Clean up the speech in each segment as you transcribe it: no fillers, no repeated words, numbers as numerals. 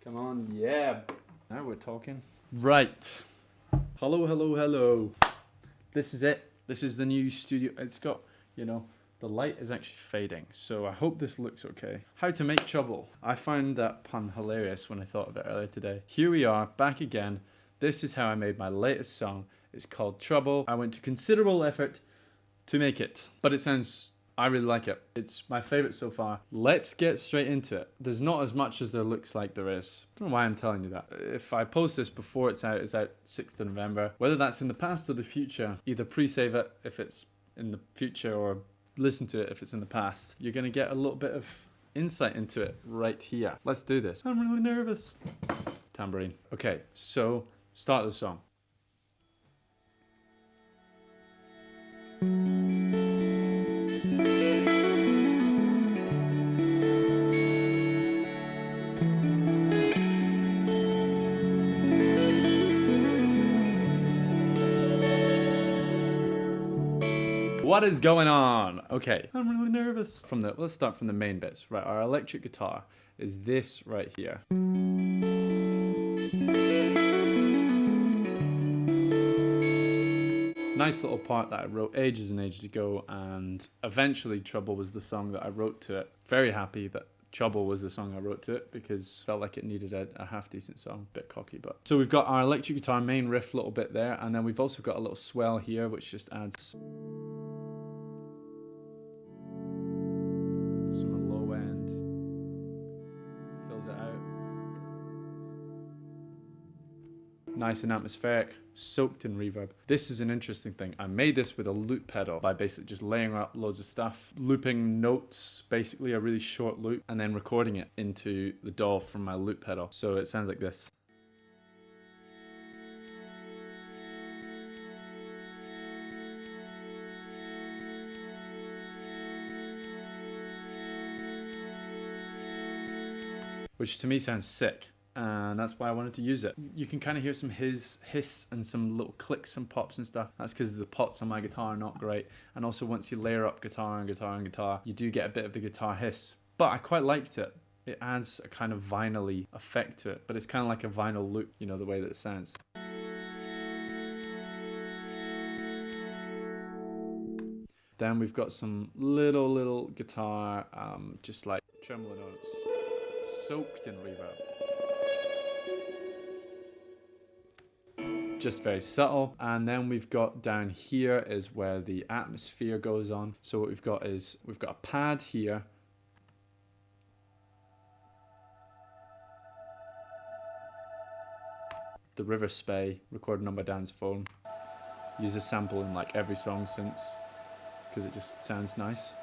Come on, yeah. Now we're talking. Right. Hello, hello, hello. This is it. This is the new studio. It's got, the light is actually fading. So I hope this looks okay. How to make trouble. I found that pun hilarious when I thought of it earlier today. Here we are, back again. This is how I made my latest song. It's called Trouble. I went to considerable effort to make it. But I really like it. It's my favorite so far. Let's get straight into it. There's not as much as there looks like there is. I don't know why I'm telling you that. If I post this before it's out 6th of November. Whether that's in the past or the future, either pre-save it if it's in the future or listen to it if it's in the past. You're going to get a little bit of insight into it right here. Let's do this. I'm really nervous. Tambourine. Okay, so start the song. What is going on? Okay, I'm really nervous. Let's start from the main bits. Right, our electric guitar is this right here. Nice little part that I wrote ages and ages ago, and eventually Trouble was the song that I wrote to it. Very happy that Trouble was the song I wrote to it because felt like it needed a half decent song. Bit cocky, but. So we've got our electric guitar main riff little bit there, and then we've also got a little swell here which just adds some low end, fills it out. Nice and atmospheric, soaked in reverb. This is an interesting thing. I made this with a loop pedal by basically just layering up loads of stuff, looping notes, basically a really short loop, and then recording it into the DAW from my loop pedal. So it sounds like this. Which to me sounds sick, and that's why I wanted to use it. You can kind of hear some hiss and some little clicks and pops and stuff. That's because the pots on my guitar are not great, and also once you layer up guitar and guitar and guitar, you do get a bit of the guitar hiss. But I quite liked it. It adds a kind of vinyl-y effect to it, but it's kind of like a vinyl loop, the way that it sounds. Then we've got some little guitar, just like tremolo notes, soaked in reverb. Just very subtle. And then we've got down here is where the atmosphere goes on. So what we've got is we've got a pad here. The River Spey, recorded on my Dan's phone. Use a sample in like every song since, because it just sounds nice.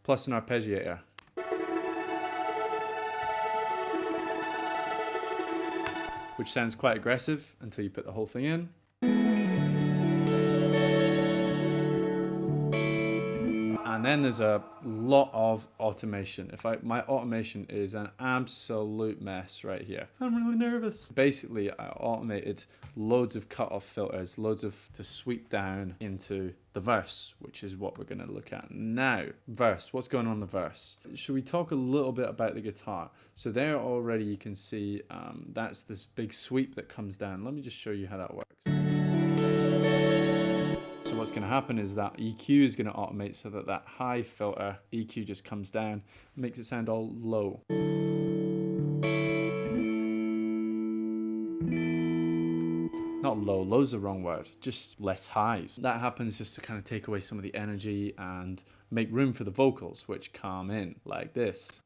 Plus an arpeggiator. Which sounds quite aggressive until you put the whole thing in. And then there's a lot of automation. My automation is an absolute mess right here. I'm really nervous. Basically, I automated loads of cutoff filters, to sweep down into the verse, which is what we're going to look at now. Verse, what's going on in the verse? Should we talk a little bit about the guitar? So there already you can see that's this big sweep that comes down. Let me just show you how that works. So what's going to happen is that EQ is going to automate so that high filter EQ just comes down and makes it sound all low. Not low, low's the wrong word, just less highs. That happens just to kind of take away some of the energy and make room for the vocals, which come in like this.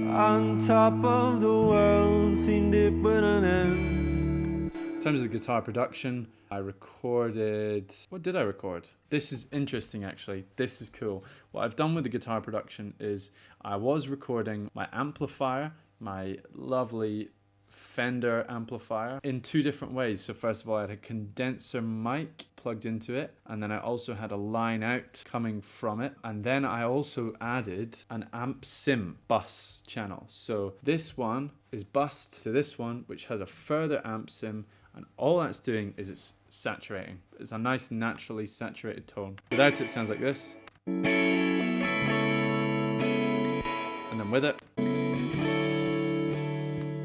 On top of the world seemed it would an end. In terms of the guitar production, I recorded... What did I record? This is interesting, actually. This is cool. What I've done with the guitar production is I was recording my amplifier, my lovely Fender amplifier, in two different ways. So first of all, I had a condenser mic plugged into it, and then I also had a line out coming from it, and then I also added an amp sim bus channel. So this one is bused to this one, which has a further amp sim, and all that's doing is it's saturating. It's a nice naturally saturated tone. Without it sounds like this, and then with it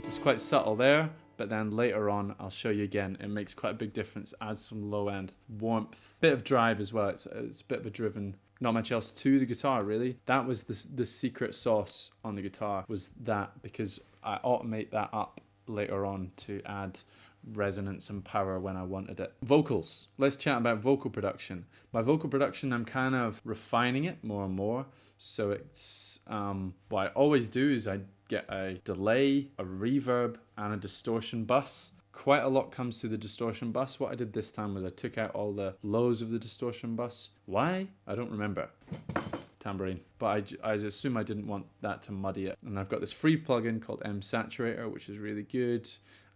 It's quite subtle there, but then later on I'll show you again. It makes quite a big difference, adds some low end warmth, bit of drive as well. It's a bit of a driven, not much else to the guitar really. That was the secret sauce on the guitar, was that, because I automate that up later on to add resonance and power when I wanted it. Vocals. Let's chat about vocal production. My vocal production, I'm kind of refining it more and more. So it's what I always do is I get a delay, a reverb, and a distortion bus. Quite a lot comes to the distortion bus. What I did this time was I took out all the lows of the distortion bus. Why? I don't remember. Tambourine. But I assume I didn't want that to muddy it. And I've got this free plugin called M Saturator, which is really good.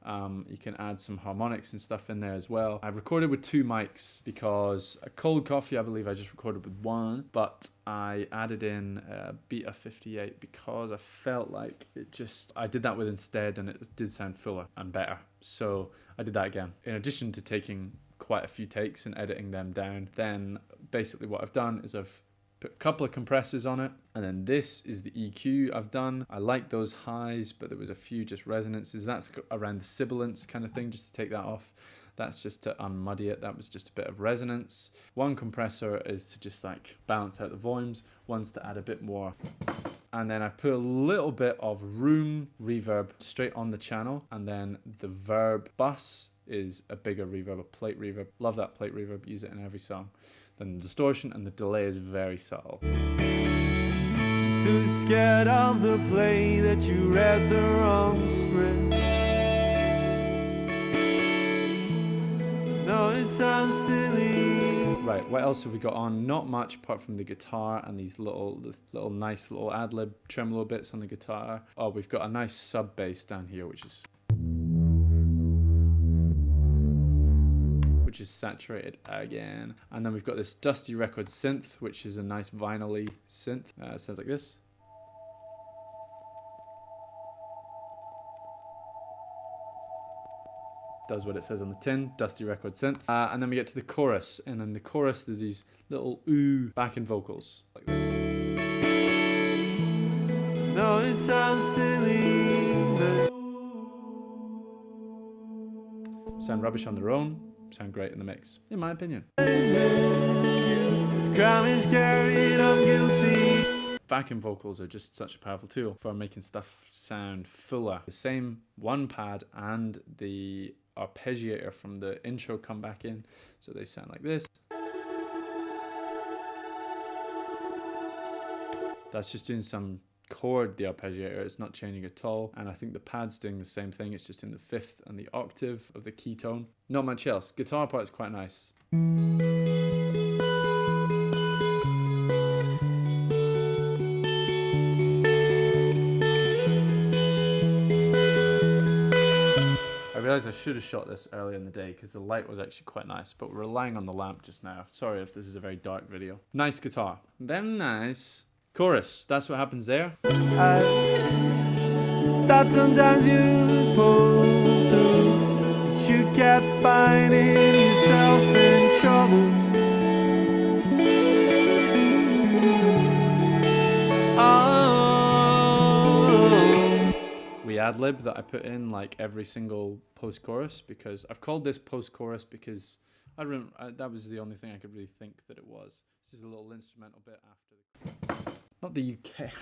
You can add some harmonics and stuff in there as well. I've recorded with 2 mics because a Cold Coffee, I believe I just recorded with 1, but I added in a Beta 58 because I felt like I did that with instead, and it did sound fuller and better. So I did that again. In addition to taking quite a few takes and editing them down, then basically what I've done is I've put a couple of compressors on it, and then this is the EQ I've done. I like those highs, but there was a few just resonances. That's around the sibilance kind of thing, just to take that off. That's just to unmuddy it. That was just a bit of resonance. One compressor is to just like balance out the volumes. One's to add a bit more. And then I put a little bit of room reverb straight on the channel, and then the verb bus is a bigger reverb, a plate reverb. Love that plate reverb, use it in every song. Then the distortion and the delay is very subtle. Too scared of the play that you read the wrong script. No, it sounds silly. Right, what else have we got on? Not much apart from the guitar and these little nice little ad-lib tremolo bits on the guitar. Oh, we've got a nice sub bass down here, which is saturated again. And then we've got this Dusty Records synth, which is a nice vinyl-y synth. It sounds like this. Does what it says on the tin, Dusty Records synth. And then we get to the chorus, and in the chorus there's these little ooh backing vocals like this. No, it sounds silly, but sound rubbish on their own, sound great in the mix, in my opinion. if crime is carried, I'm guilty. Backing vocals are just such a powerful tool for making stuff sound fuller. The same one pad and the arpeggiator from the intro come back in, so they sound like this. That's just doing some chord, the arpeggiator, it's not changing at all. And I think the pad's doing the same thing, it's just in the 5th and the octave of the key tone. Not much else. Guitar part's quite nice. I realised I should have shot this earlier in the day because the light was actually quite nice, but we're relying on the lamp just now. Sorry if this is a very dark video. Nice guitar. Very nice. Chorus. That's what happens there. That sometimes you pull through, but you kept finding yourself in trouble. Oh. We ad-lib that I put in like every single post-chorus, because I've called this post-chorus because that was the only thing I could really think that it was. This is a little instrumental bit after the... Not that you care.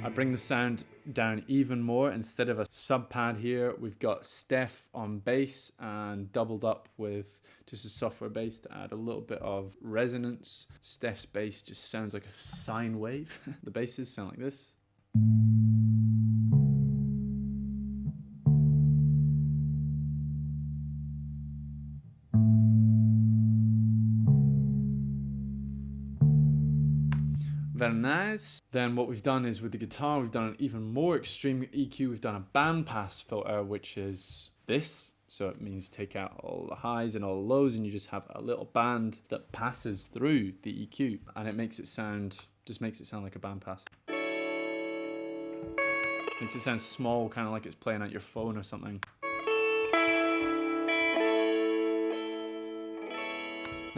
I bring the sound down even more. Instead of a sub pad here, we've got Steph on bass and doubled up with just a software bass to add a little bit of resonance. Steph's bass just sounds like a sine wave. The basses sound like this. Very nice. Then what we've done is with the guitar, we've done an even more extreme EQ. We've done a bandpass filter, which is this. So it means take out all the highs and all the lows, and you just have a little band that passes through the EQ, and it makes it sound, just makes it sound like a bandpass. Makes it sound small, kind of like it's playing out your phone or something.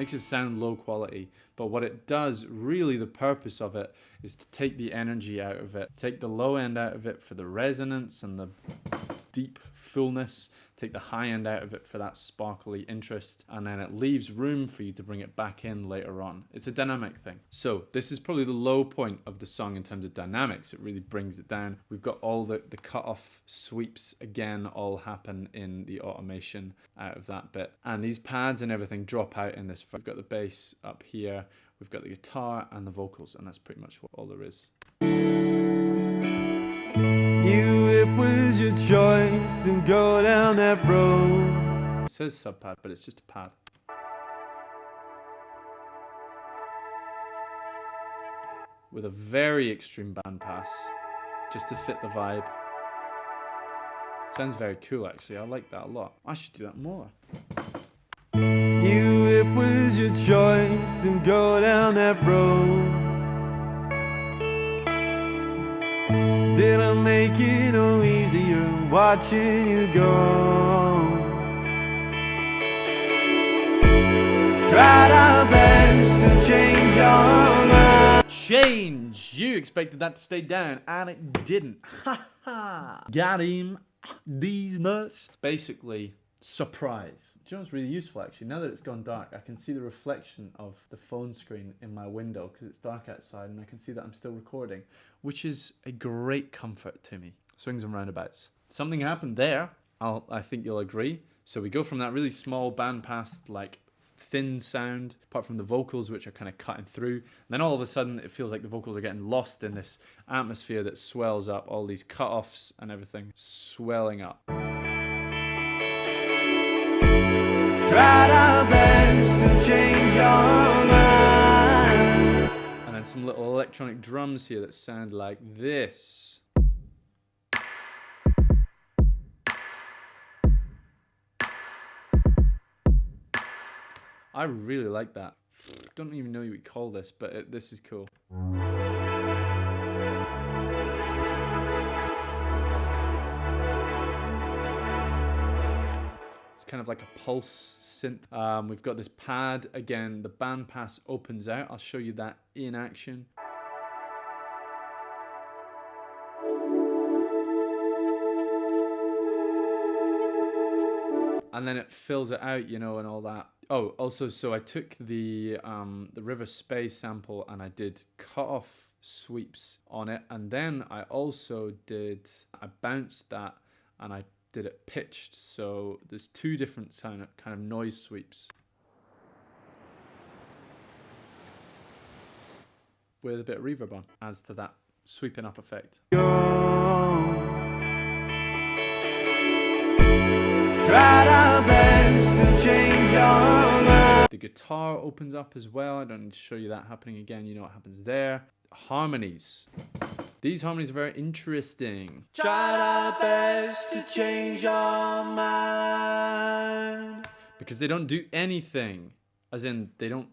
Makes it sound low quality, but what it does, really the purpose of it, is to take the energy out of it, take the low end out of it for the resonance and the deep fullness, take the high end out of it for that sparkly interest, and then it leaves room for you to bring it back in later on. It's a dynamic thing. So this is probably the low point of the song in terms of dynamics. It really brings it down. We've got all the cut-off sweeps again all happen in the automation out of that bit. And these pads and everything drop out in this. We've got the bass up here, we've got the guitar and the vocals, and that's pretty much all there is. It was your choice to go down that road. It says sub pad, but it's just a pad. With a very extreme band pass, just to fit the vibe. Sounds very cool actually, I like that a lot. I should do that more. It was your choice to go down that road. Didn't make it no easier watching you go. Tried our best to change your mind. Change! You expected that to stay down, and it didn't. Ha ha! Got him! These nuts! Basically, surprise. Do you know what's really useful actually? Now that it's gone dark, I can see the reflection of the phone screen in my window because it's dark outside, and I can see that I'm still recording, which is a great comfort to me. Swings and roundabouts. Something happened there, I think you'll agree. So we go from that really small band pass, like thin sound, apart from the vocals which are kind of cutting through. And then all of a sudden it feels like the vocals are getting lost in this atmosphere that swells up, all these cut-offs and everything swelling up. Tried our best to change your mind. And then some little electronic drums here that sound like this. I really like that. Don't even know what you would call this, but this is cool. It's kind of like a pulse synth. We've got this pad. Again, the band pass opens out. I'll show you that in action. And then it fills it out, you know, and all that. Oh, also, so I took the River Space sample and I did cut-off sweeps on it. And then I also I bounced that and I did it pitched. So there's two different kind of noise sweeps. With a bit of reverb on, adds to that sweeping up effect. Tried our best to change your mind. The guitar opens up as well. I don't need to show you that happening again. You know what happens there. Harmonies. These harmonies are very interesting. Tried our best to change your mind. Because they don't do anything. As in, they're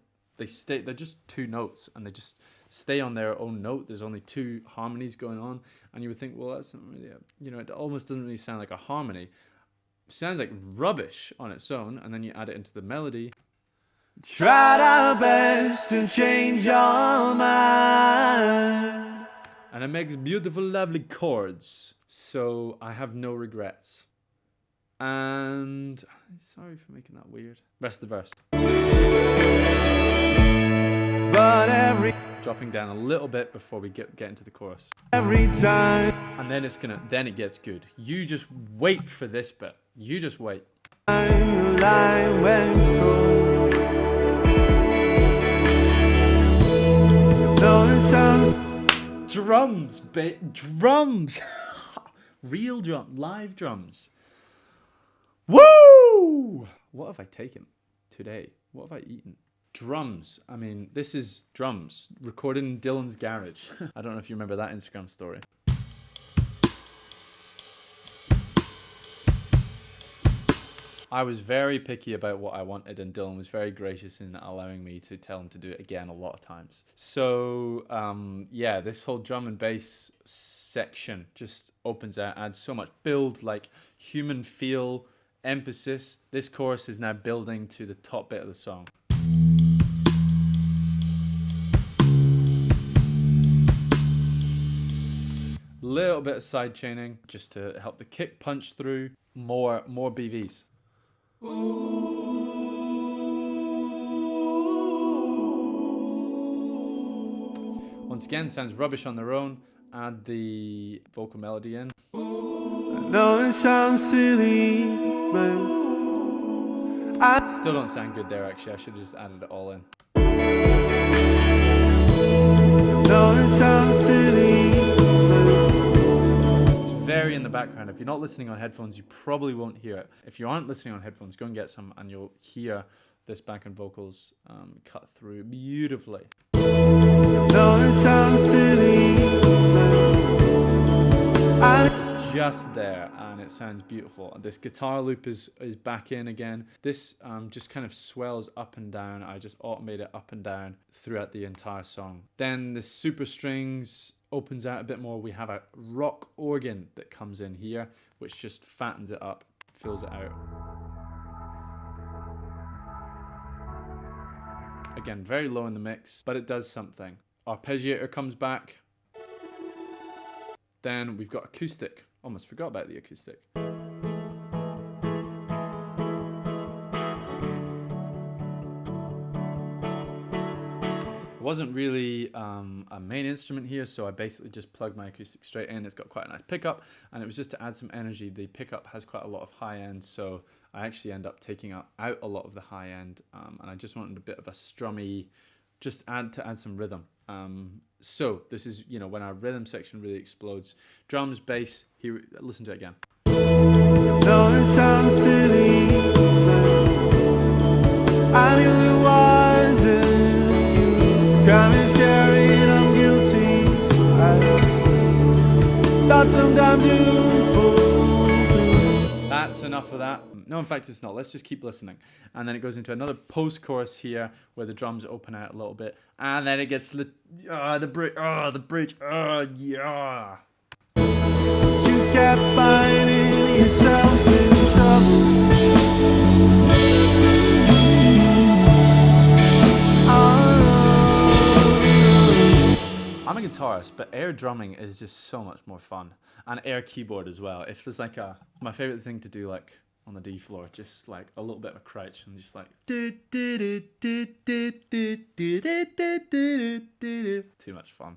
just two notes and they just stay on their own note. There's only two harmonies going on. And you would think, well, that's not really, it almost doesn't really sound like a harmony. Sounds like rubbish on its own, and then you add it into the melody. Tried our best to change your mind. And it makes beautiful, lovely chords. So I have no regrets. And sorry for making that weird. Rest of the verse. But dropping down a little bit before we get into the chorus. Every time. And then then it gets good. You just wait for this bit. You just wait. The line went cold. No sounds. Drums, drums. Real live drums. Woo! What have I taken today? What have I eaten? Drums. I mean, this is drums recorded in Dylan's garage. I don't know if you remember that Instagram story. I was very picky about what I wanted, and Dylan was very gracious in allowing me to tell him to do it again a lot of times. So, yeah, this whole drum and bass section just opens out, adds so much build, like human feel, emphasis. This chorus is now building to the top bit of the song. Little bit of side chaining just to help the kick punch through. More BVs. Once again, sounds rubbish on their own. Add the vocal melody in. I know this sounds silly, but Still don't sound good there actually, I should have just added it all in. I know this sounds silly, It's very in the background. If you're not listening on headphones, you probably won't hear it. If you aren't listening on headphones, go and get some and you'll hear this background vocals cut through beautifully. no, this sounds silly, It's just there and it sounds beautiful. And this guitar loop is back in again. This just kind of swells up and down. I just automate it up and down throughout the entire song. Then the super strings opens out a bit more. We have a rock organ that comes in here, which just fattens it up, fills it out. Again, very low in the mix, but it does something. Arpeggiator comes back. Then we've got acoustic. Almost forgot about the acoustic. It wasn't really a main instrument here, so I basically just plugged my acoustic straight in. It's got quite a nice pickup, and it was just to add some energy. The pickup has quite a lot of high end, so I actually end up taking out a lot of the high end, and I just wanted a bit of a strummy, just to add some rhythm. So this is, you know, when our rhythm section really explodes. Drums, bass, here, listen to it again. no, this sounds silly, I knew it wasn't you. Crime is scary and I'm guilty. I thought sometimes you pull through. That's enough of that. No, in fact, it's not. Let's just keep listening. And then it goes into another post-chorus here where the drums open out a little bit. And then it gets the bridge. Yeah. You kept finding yourself in trouble. I'm a guitarist, but air drumming is just so much more fun. And air keyboard as well. If there's like my favorite thing to do, like on the D floor, just like a little bit of a crouch and just like too much fun.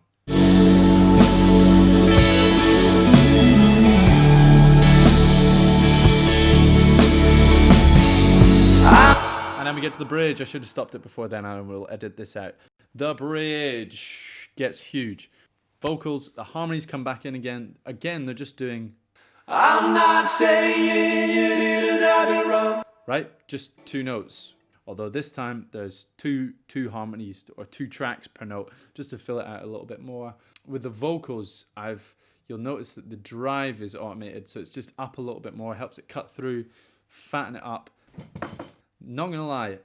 And then we get to the bridge. I should have stopped it before then, and we'll edit this out. The bridge gets huge. Vocals, the harmonies come back in again. Again, they're just doing. I'm not saying you didn't have it wrong. Right? Just two notes. Although this time there's two harmonies or two tracks per note, just to fill it out a little bit more. With the vocals, you'll notice that the drive is automated, so it's just up a little bit more, helps it cut through, fatten it up. Not gonna lie,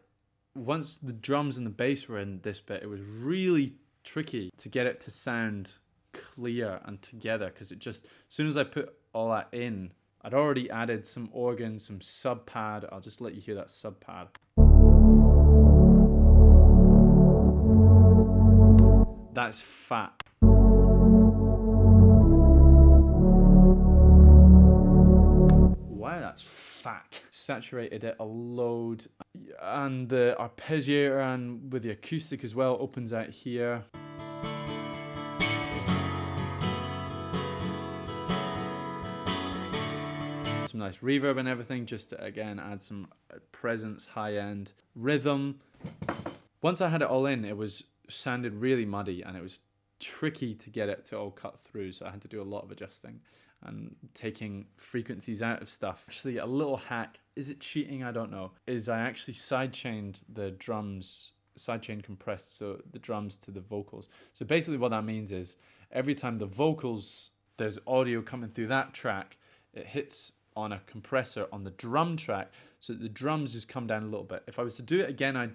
once the drums and the bass were in this bit, it was really tricky to get it to sound clear and together, because it just, as soon as I put all that in, I'd already added some organ, some sub pad. I'll just let you hear that sub pad. That's fat. Wow, that's fat. Saturated it a load. And the arpeggiator and with the acoustic as well opens out here. Some nice reverb and everything, just to again add some presence, high end rhythm. Once I had it all in, it sounded really muddy and it was tricky to get it to all cut through, so I had to do a lot of adjusting and taking frequencies out of stuff. Actually, a little hack, is it cheating? I don't know, is I actually sidechained the drums, sidechain compressed, so the drums to the vocals. So basically what that means is every time the vocals, there's audio coming through that track, it hits on a compressor on the drum track, so that the drums just come down a little bit. If I was to do it again, I'd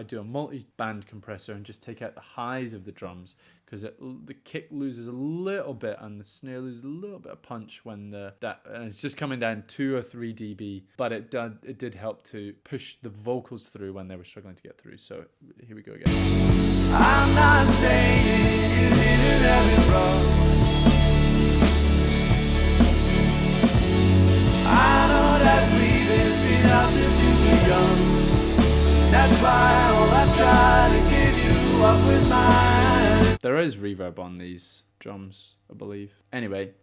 do a multi-band compressor and just take out the highs of the drums, because the kick loses a little bit and the snare loses a little bit of punch when and it's just coming down 2 or 3 dB, but it did help to push the vocals through when they were struggling to get through. So here we go again. I'm not saying you didn't have it wrong. I know that's leaving's been out since you were young. That's why all I've tried to give you up was mine. There is reverb on these drums, I believe. Anyway,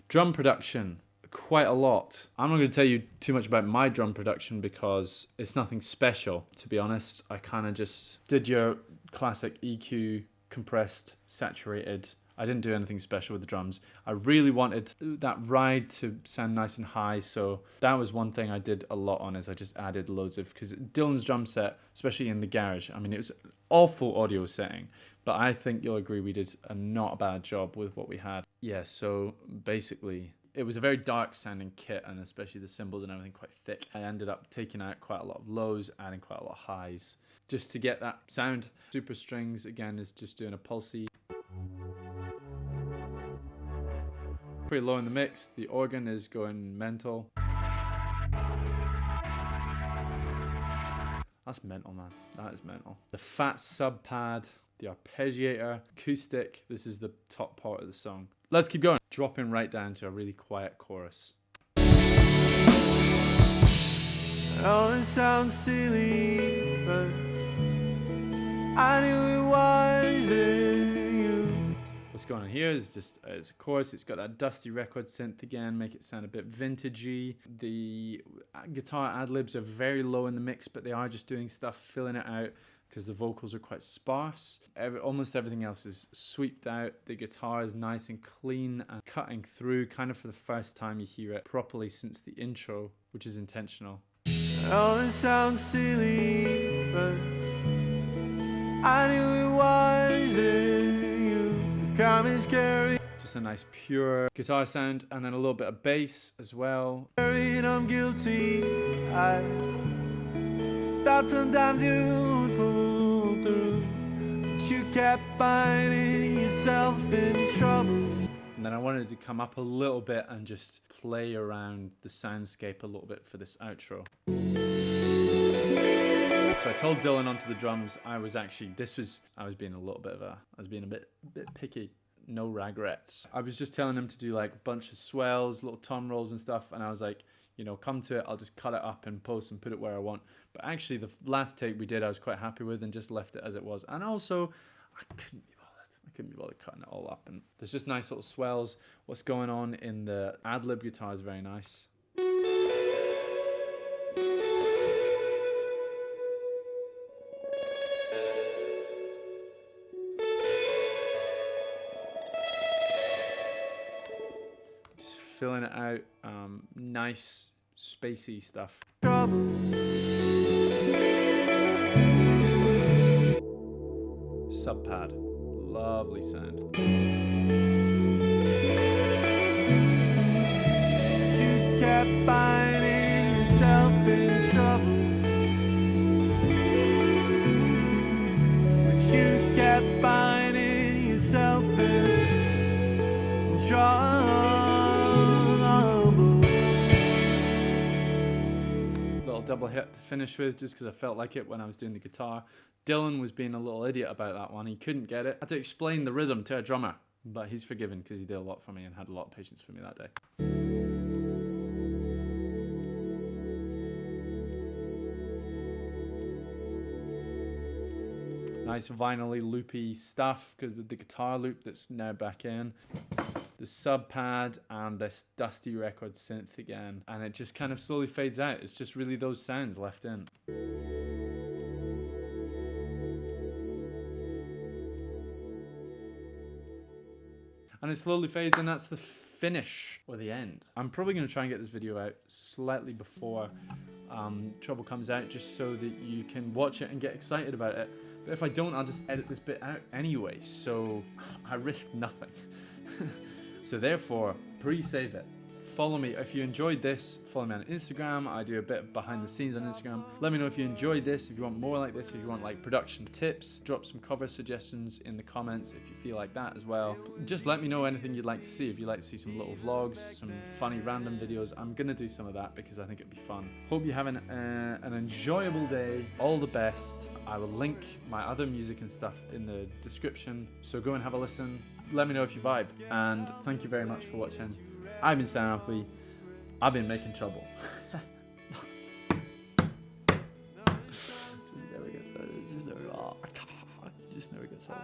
drum production, quite a lot. I'm not going to tell you too much about my drum production because it's nothing special, to be honest. I kind of just did your classic EQ, compressed, saturated. I didn't do anything special with the drums. I really wanted that ride to sound nice and high, so that was one thing I did a lot on, is I just added loads of, because Dylan's drum set, especially in the garage, I mean, it was an awful audio setting, but I think you'll agree we did a not bad job with what we had. Yeah, so basically, it was a very dark sounding kit, and especially the cymbals and everything quite thick. I ended up taking out quite a lot of lows, adding quite a lot of highs, just to get that sound. Super strings, again, is just doing a pulsey. Pretty low in the mix. The organ is going mental. That's mental, man. That is mental. The fat sub pad, the arpeggiator, acoustic. This is the top part of the song. Let's keep going. Dropping right down to a really quiet chorus. Oh, it sounds silly, but I knew it wasn't you. What's going on here is just, it's a chorus, it's got that dusty record synth again, make it sound a bit vintagey. The guitar ad-libs are very low in the mix, but they are just doing stuff, filling it out, because the vocals are quite sparse. Almost everything else is sweeped out. The guitar is nice and clean and cutting through, kind of for the first time you hear it properly since the intro, which is intentional. Oh, it sounds silly, but I knew it wasn't you. Come and scary. Just a nice pure guitar sound, and then a little bit of bass as well. I'm guilty. I thought sometimes you'd pull through, but you kept finding yourself in trouble. And then I wanted to come up a little bit and just play around the soundscape a little bit for this outro. So I told Dylan onto the drums, I was being a bit picky. No regrets. I was just telling him to do like a bunch of swells, little tom rolls and stuff, and I was like, you know, come to it, I'll just cut it up and post and put it where I want. But actually the last take we did I was quite happy with and just left it as it was. And also, I couldn't be bothered cutting it all up. And there's just nice little swells. What's going on in the ad-lib guitar is very nice. Just filling it out. Nice, spacey stuff. Sub pad. Lovely sound. You kept finding yourself in trouble, but you kept finding yourself in trouble. Little double hit to finish with, just because I felt like it when I was doing the guitar. Dylan was being a little idiot about that one. He couldn't get it. I had to explain the rhythm to a drummer, but he's forgiven because he did a lot for me and had a lot of patience for me that day. Nice vinyl-y loopy stuff, because with the guitar loop that's now back in. The sub pad and this dusty record synth again. And it just kind of slowly fades out. It's just really those sounds left in. And it slowly fades, and that's the finish, or the end. I'm probably going to try and get this video out slightly before Trouble comes out, just so that you can watch it and get excited about it. But if I don't, I'll just edit this bit out anyway, so I risk nothing. So therefore, pre-save it. Follow me. If you enjoyed this, follow me on Instagram. I do a bit behind the scenes on Instagram. Let me know if you enjoyed this, if you want more like this, if you want like production tips. Drop some cover suggestions in the comments if you feel like that as well. Just let me know anything you'd like to see. If you'd like to see some little vlogs, some funny random videos, I'm gonna do some of that because I think it'd be fun. Hope you have an enjoyable day. All the best. I will link my other music and stuff in the description, so go and have a listen. Let me know if you vibe, and thank you very much for watching. I've been Appleby. I've been making trouble. Just never gets old.